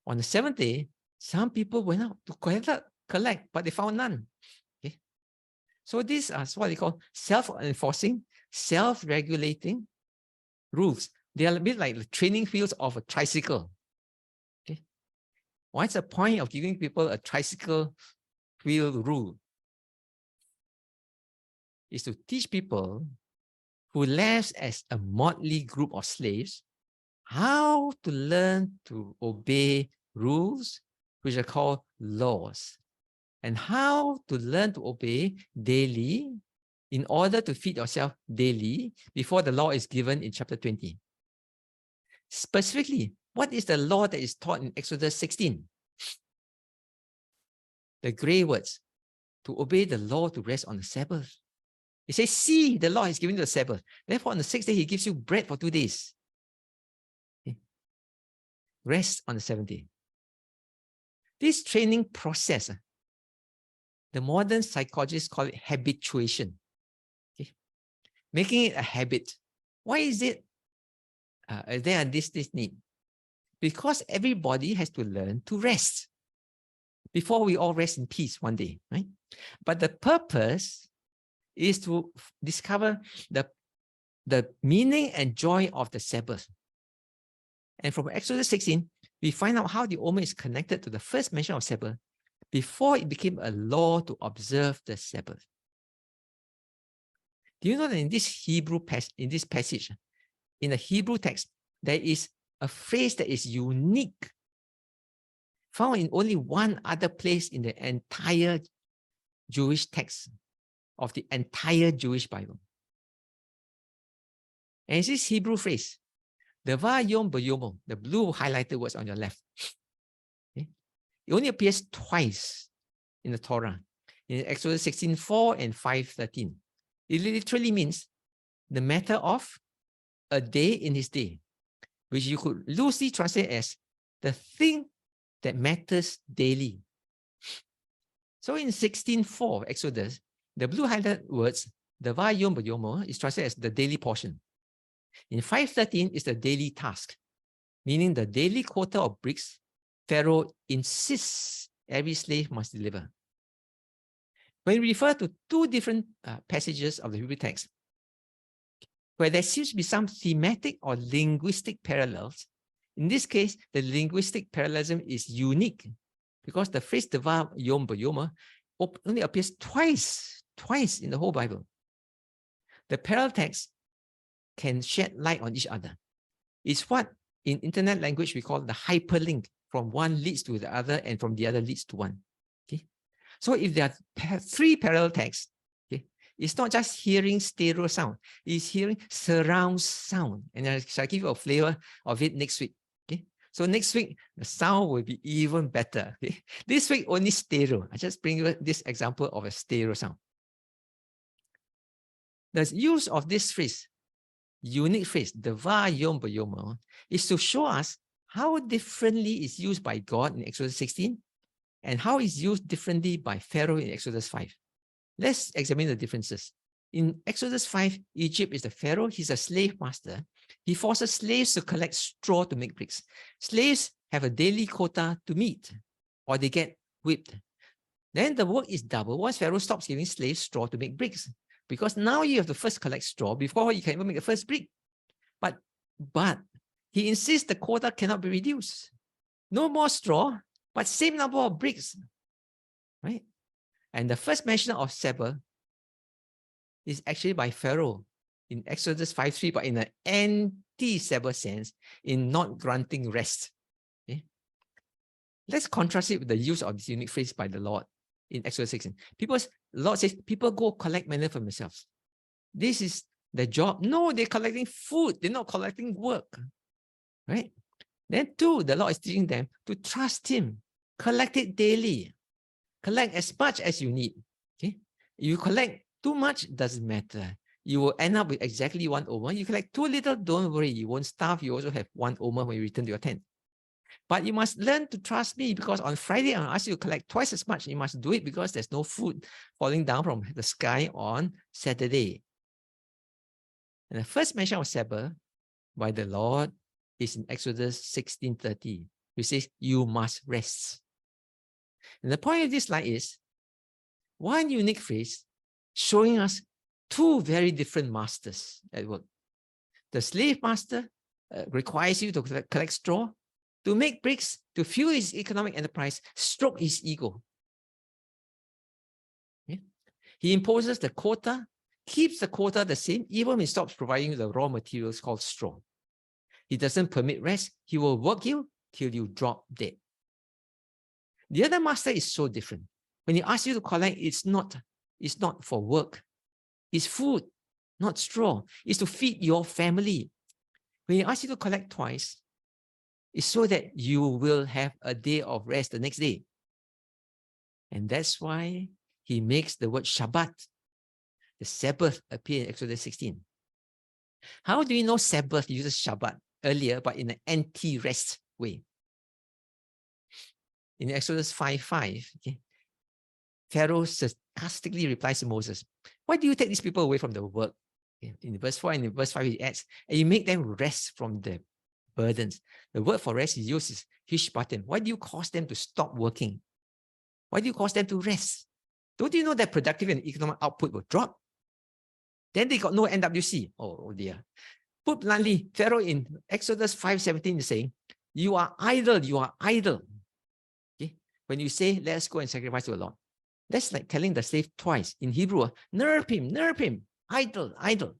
On the 7th day, some people went out to collect, but they found none. Okay. So these are what they call self-enforcing, self-regulating rules. They are a bit like the training wheels of a tricycle. Okay. What's the point of giving people a tricycle wheel rule? Is to teach people who left as a motley group of slaves how to learn to obey rules, which are called laws, and how to learn to obey daily in order to feed yourself daily before the law is given in chapter 20. Specifically, what is the law that is taught in Exodus 16? The gray words, to obey the law to rest on the Sabbath. He says, see, the law is given to the Sabbath. Therefore, on the 6th day, he gives you bread for 2 days. Okay. Rest on the 7th day. This training process, the modern psychologists call it habituation. Okay. Making it a habit. Why is it there this need? Because everybody has to learn to rest before we all rest in peace one day, right? But the purpose is to discover the meaning and joy of the Sabbath. And from Exodus 16, we find out how the Omer is connected to the first mention of Sabbath before it became a law to observe the Sabbath. Do you know that in this passage, in the Hebrew text, there is a phrase that is unique, found in only one other place in the entire Jewish text of the entire Jewish Bible. And it's this Hebrew phrase, the vayom b'yomo, the blue highlighted words on your left. Okay? It only appears twice in the Torah, in Exodus 16:4 and 5:13. It literally means the matter of a day in his day, which you could loosely translate as the thing that matters daily. So in 16:4 Exodus, the blue highlighted words, the vayom b'yomo, is translated as the daily portion. In 5:13 is the daily task, meaning the daily quota of bricks Pharaoh insists every slave must deliver. When we refer to two different passages of the Hebrew text, where there seems to be some thematic or linguistic parallels, in this case, the linguistic parallelism is unique because the phrase Deva Yom B'Yoma only appears twice in the whole Bible. The parallel text can shed light on each other. It's what in internet language we call the hyperlink. From one leads to the other and from the other leads to one. Okay. So if there are three parallel texts, okay, it's not just hearing stereo sound, it's hearing surround sound. And I shall give you a flavor of it next week. Okay. So next week, the sound will be even better. Okay. This week, only stereo. I just bring you this example of a stereo sound. The use of this phrase, unique phrase, the vayom b'yomo, is to show us how differently it's used by God in Exodus 16 and how it's used differently by Pharaoh in Exodus 5. Let's examine the differences. In Exodus 5, Egypt is the Pharaoh. He's a slave master. He forces slaves to collect straw to make bricks. Slaves have a daily quota to meet or they get whipped. Then the work is double once Pharaoh stops giving slaves straw to make bricks, because now you have to first collect straw before you can even make the first brick. But he insists the quota cannot be reduced. No more straw, but same number of bricks, right? And the first mention of Sabbath is actually by Pharaoh in Exodus 5:3, but in an anti-Sabbath sense, in not granting rest. Okay? Let's contrast it with the use of this unique phrase by the Lord in Exodus 16. The Lord says, people go collect manna for themselves. This is the job. No, they're collecting food. They're not collecting work. Right? Then two, the Lord is teaching them to trust him. Collect it daily. Collect as much as you need. Okay? You collect too much, doesn't matter. You will end up with exactly 1 omer. You collect too little, don't worry. You won't starve. You also have 1 omer when you return to your tent. But you must learn to trust me, because on Friday, I'll ask you to collect twice as much. You must do it because there's no food falling down from the sky on Saturday. And the first mention of Sabbath by the Lord is in Exodus 16:30, which says, you must rest. And the point of this slide is one unique phrase showing us two very different masters at work. The slave master requires you to collect straw. to make bricks, to fuel his economic enterprise, stroke his ego. Yeah? He imposes the quota, keeps the quota the same, even when he stops providing the raw materials called straw. He doesn't permit rest. He will work you till you drop dead. The other master is so different. When he asks you to collect, it's not for work. It's food, not straw. It's to feed your family. When he asks you to collect twice, it's so that you will have a day of rest the next day. And that's why he makes the word Shabbat, the Sabbath, appear in Exodus 16. How do you know Sabbath uses Shabbat earlier, but in an anti-rest way? In Exodus 5:5, okay, Pharaoh sarcastically replies to Moses, why do you take these people away from the work? In verse 4 and in verse 5, he adds, and you make them rest from their burdens. The word for rest he uses hishbatim. Why do you cause them to stop working? Why do you cause them to rest? Don't you know that productive and economic output will drop? Then they got no NWC. Oh dear. Put bluntly, Pharaoh in Exodus 5:17 is saying, you are idle, you are idle. Okay? When you say, let's go and sacrifice to the Lord, that's like telling the slave twice. In Hebrew, nerve him, idle, idle.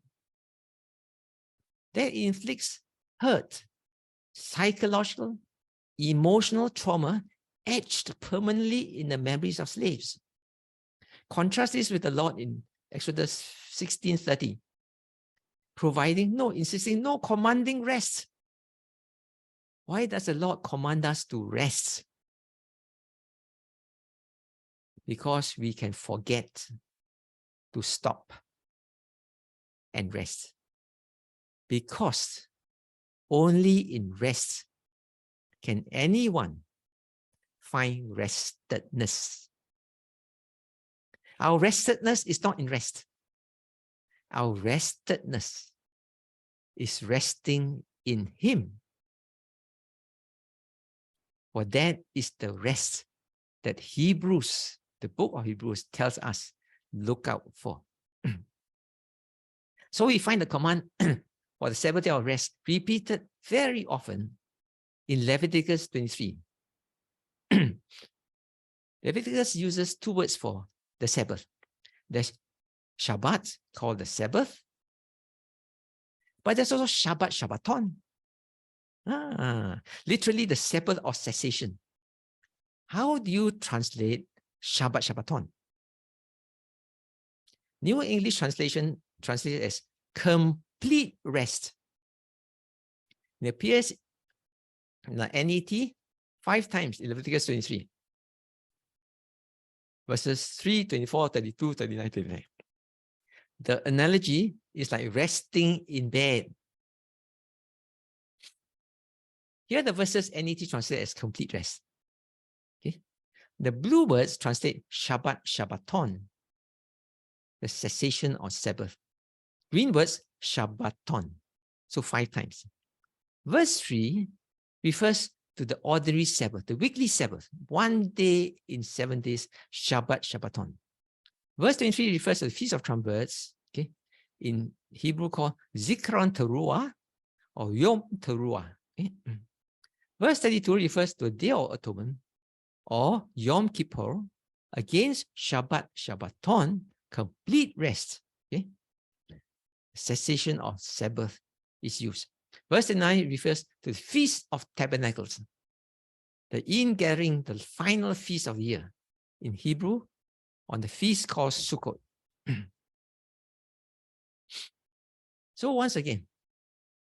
That inflicts hurt, psychological, emotional trauma etched permanently in the memories of slaves. Contrast this with the Lord in Exodus 16:30, insisting no commanding rest. Why does the Lord command us to rest? Because we can forget to stop and rest. Because only in rest can anyone find restedness. Our restedness is not in rest. Our restedness is resting in Him. For that is the rest that Hebrews, the book of Hebrews, tells us, look out for. So we find the command for the Sabbath day of rest repeated very often in Leviticus 23. Leviticus uses two words for the Sabbath. There's Shabbat, called the Sabbath, but there's also Shabbat, Shabbaton. Literally the Sabbath of cessation. How do you translate Shabbat, Shabbaton? New English translation translated as complete rest. It appears in the NET 5 times in Leviticus 23. Verses 3, 24, 32, 39, 39. The analogy is like resting in bed. Here the verses NET translate as complete rest. Okay? The blue words translate Shabbat, Shabbaton, the cessation or Sabbath. Green words, Shabbaton. So 5 times. Verse 3 refers to the ordinary Sabbath, the weekly Sabbath, 1 day in 7 days, Shabbat, Shabbaton. Verse 23 refers to the Feast of Trumpets, okay, in Hebrew called Zikron Teruah or Yom Teruah. Okay? Verse 32 refers to the Day of Atonement or Yom Kippur, against Shabbat, Shabbaton, complete rest. Okay? Cessation of Sabbath is used. Verse 9 refers to the Feast of Tabernacles, the ingathering, the final feast of the year. In Hebrew, on the feast called Sukkot. So once again,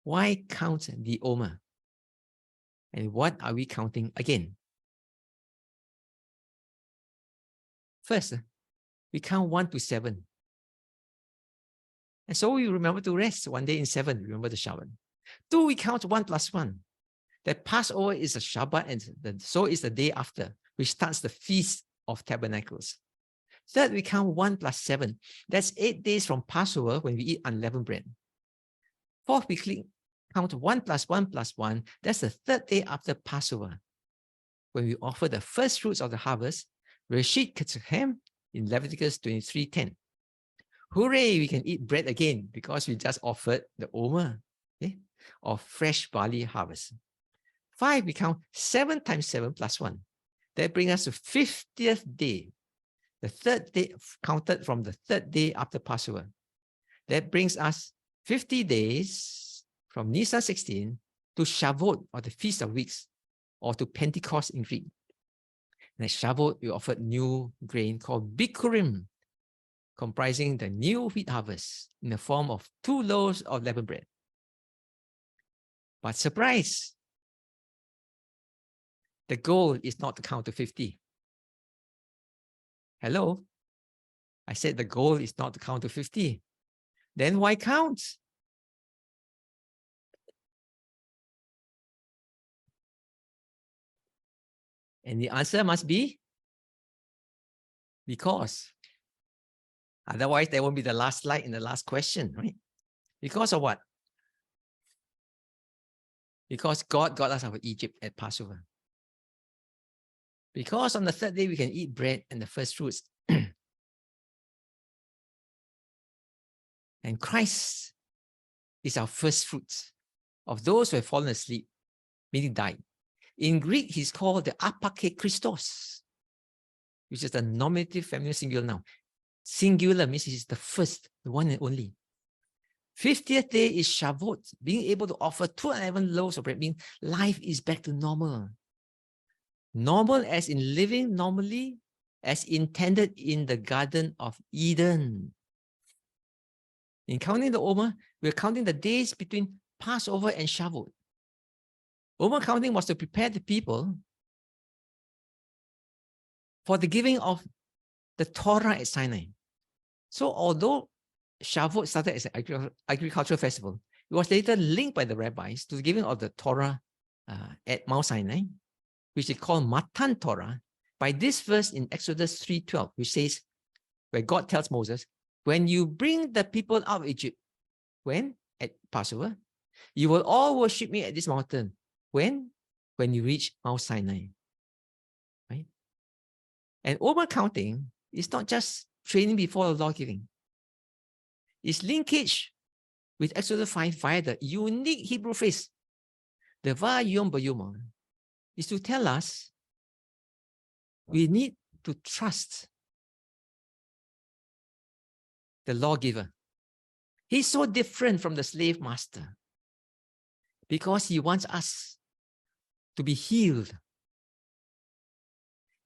why count the Omer? And what are we counting again? First, we count 1 to 7. And so we remember to rest 1 day in 7. Remember the Shabbat. 2, we count 1 plus 1. That Passover is a Shabbat, and so is the day after, which starts the Feast of Tabernacles. Third, we count 1 plus 7. That's 8 days from Passover when we eat unleavened bread. Fourth, we count 1 plus 1 plus 1. That's the 3rd day after Passover, when we offer the first fruits of the harvest, Reshit Ketzechem, in Leviticus 23:10. Hooray, we can eat bread again because we just offered the Omer, okay, of fresh barley harvest. 5, we count 7 times 7 plus 1. That brings us to 50th day. The third day counted from the third day after Passover. That brings us 50 days from Nisan 16 to Shavuot, or the Feast of Weeks, or to Pentecost in Greek. And at Shavuot, we offered new grain called Bikurim, comprising the new wheat harvest in the form of 2 loaves of leavened bread. But surprise, the goal is not to count to 50. Hello? I said the goal is not to count to 50. Then why count? And the answer must be because. Otherwise, there won't be the last slide in the last question, right? Because of what? Because God got us out of Egypt at Passover. Because on the third day, we can eat bread and the first fruits. And Christ is our first fruits of those who have fallen asleep, meaning died. In Greek, he's called the apake Christos, which is the nominative feminine singular noun. Singular means he's the first, the one and only. 50th day is Shavuot. Being able to offer 211 loaves of bread means life is back to normal. Normal as in living normally, as intended in the Garden of Eden. In counting the Omer, we're counting the days between Passover and Shavuot. Omer counting was to prepare the people for the giving of the Torah at Sinai. So although Shavuot started as an agricultural festival, it was later linked by the rabbis to the giving of the Torah at Mount Sinai, which is called Matan Torah, by this verse in Exodus 3:12, which says, where God tells Moses, when you bring the people out of Egypt, when? At Passover, you will all worship me at this mountain. When? When you reach Mount Sinai. Right? And Omer counting is not just training before the law giving. It's linkage with Exodus 5 via the unique Hebrew phrase, the va yom bayoma, is to tell us we need to trust the lawgiver. He's so different from the slave master because he wants us to be healed.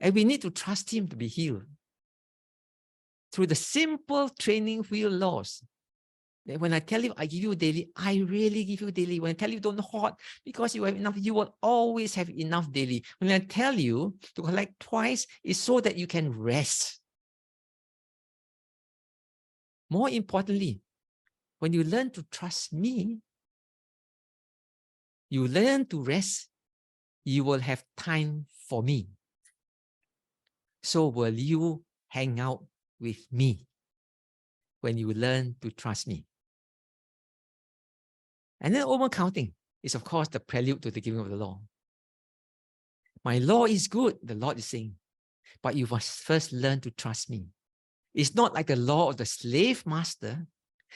And we need to trust him to be healed through the simple training wheel laws. When I tell you I give you daily, I really give you daily. When I tell you don't hoard because you have enough, you will always have enough daily. When I tell you to collect twice, it's so that you can rest. More importantly, when you learn to trust me, you learn to rest, you will have time for me. So will you hang out with me when you learn to trust me? And then Omer counting is, of course, the prelude to the giving of the law. My law is good, the Lord is saying, but you must first learn to trust me. It's not like the law of the slave master.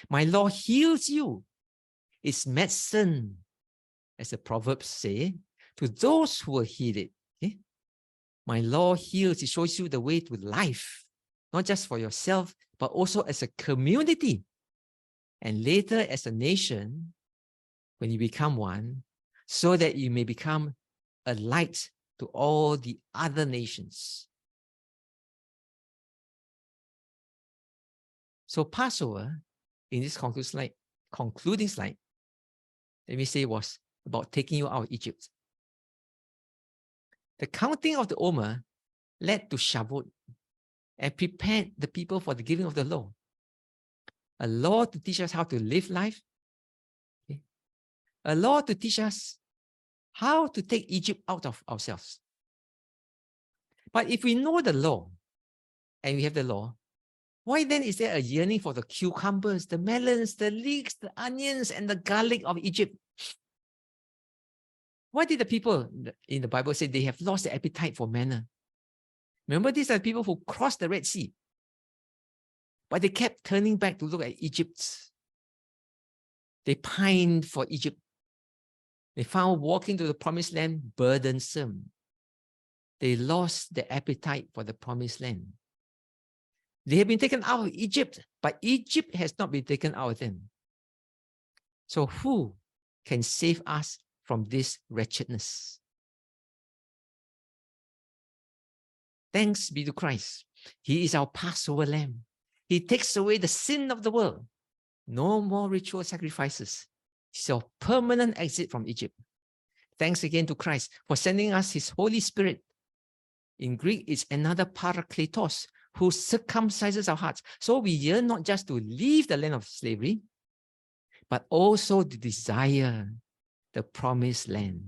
My law heals you. It's medicine, as the Proverbs say, to those who will heed it. Okay? My law heals. It shows you the way to life, not just for yourself, but also as a community. And later as a nation, when you become one, so that you may become a light to all the other nations. So Passover, in this concluding slide, let me say, was about taking you out of Egypt. The counting of the Omer led to Shavuot and prepared the people for the giving of the law. A law to teach us how to live life. Okay? A law to teach us how to take Egypt out of ourselves. But if we know the law and we have the law, why then is there a yearning for the cucumbers, the melons, the leeks, the onions, and the garlic of Egypt? Why did the people in the Bible say they have lost their appetite for manna? Remember, these are people who crossed the Red Sea, but they kept turning back to look at Egypt. They pined for Egypt. They found walking to the promised land burdensome. They lost their appetite for the promised land. They have been taken out of Egypt, but Egypt has not been taken out of them. So who can save us from this wretchedness? Thanks be to Christ. He is our Passover lamb. He takes away the sin of the world. No more ritual sacrifices. It's our permanent exit from Egypt. Thanks again to Christ for sending us his Holy Spirit. In Greek, it's another parakletos, who circumcises our hearts. So we yearn not just to leave the land of slavery, but also to desire the promised land.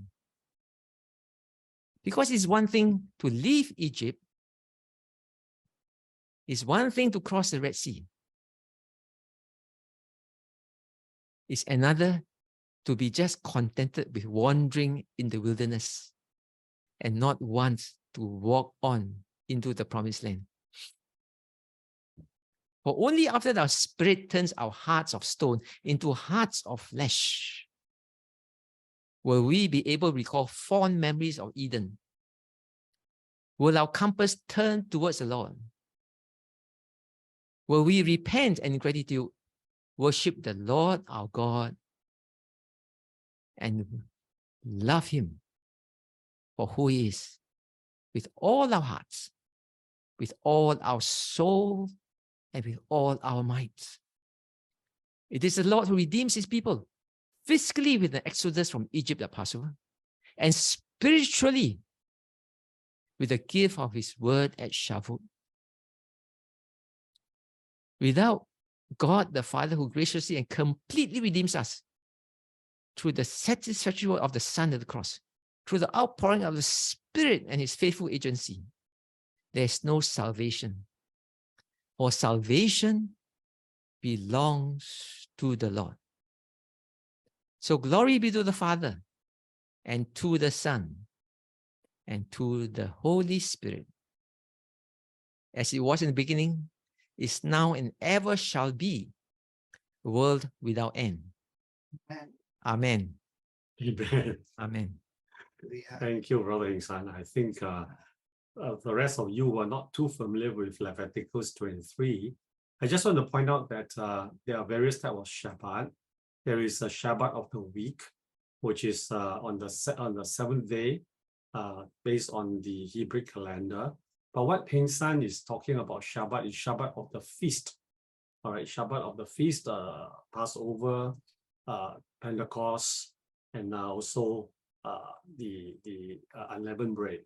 Because it's one thing to leave Egypt, it's one thing to cross the Red Sea. It's another to be just contented with wandering in the wilderness and not want to walk on into the promised land. For only after our spirit turns our hearts of stone into hearts of flesh will we be able to recall fond memories of Eden. Will our compass turn towards the Lord? Will we repent and in gratitude worship the Lord our God and love him for who he is with all our hearts, with all our soul, and with all our might? It is the Lord who redeems his people, physically with the exodus from Egypt at Passover, and spiritually with the gift of his word at Shavuot. Without God the Father, who graciously and completely redeems us through the satisfactory work of the Son at the cross, through the outpouring of the Spirit and his faithful agency, there is no salvation. For salvation belongs to the Lord. So glory be to the Father, and to the Son, and to the Holy Spirit, as it was in the beginning, is now, and ever shall be, world without end. Amen. Amen. Amen. Thank you, Brother Ingsan. I think the rest of you are not too familiar with Leviticus 23. I just want to point out that there are various types of Shabbat. There is a Shabbat of the week, which is on the seventh day, based on the Hebrew calendar. But what Peng San is talking about Shabbat is Shabbat of the feast. All right, Shabbat of the feast, Passover, Pentecost, and also the unleavened bread.